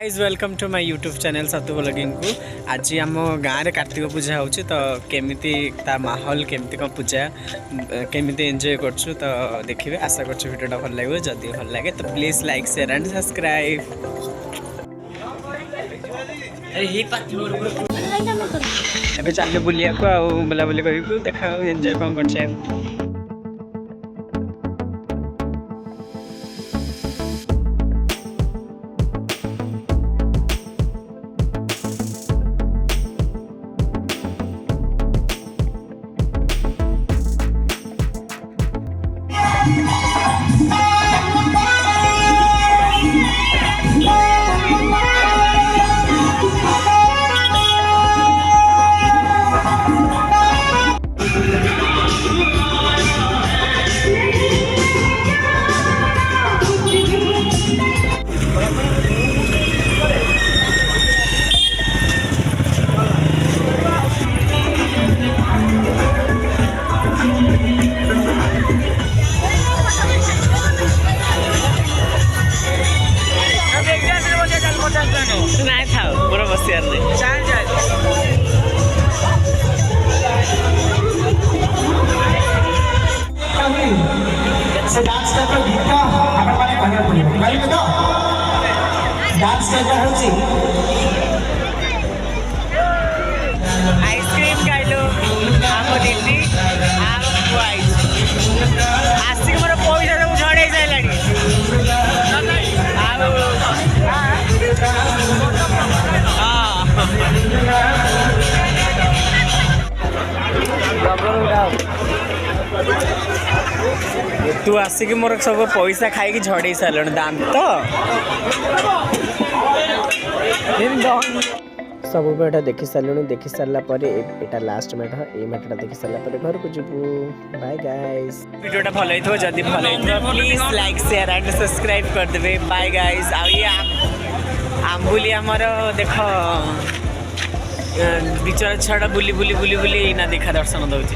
Guys welcome to my YouTube channel सतु blogging को। आज आम गाँव में कार्तिक पूजा हो तो केमिति ता माहौल केमिति कौन पूजा केमिति एंजॉय करछु तो देखिए। आशा करछु वीडियोटा भल लगे, जदि भल लगे तो please like share and subscribe. अबे चल बुलिया को आ बुलाबुली करू देखा एंजॉय कौन कर। नहीं था पूरा बस यार नहीं से डांस कर गीत का हमें माने भजन बोलिए भाई बताओ डांस कर रहा होची आइसक्रीम खाइलो आम दिल्ली आम खुआई आसिक मोर पैसा सब झड़े जाइलानी तू आसिक मोर सब पैसा खाई झड़े सारे दाम तो सब मेढ़ देखी सारे देखी सारापर यहाँ लास्ट मेढ़ ये मेढ़ा देखी सारापर घर को जीवु। बाय गाइस, वीडियोटा भल हो जदि भल हो please like share and subscribe कर देबे। Bye guys. आ ये आम्बुली आमर देख बिचर छड़ा बुली बुली बुली बुली ना देखा दर्शन दौर।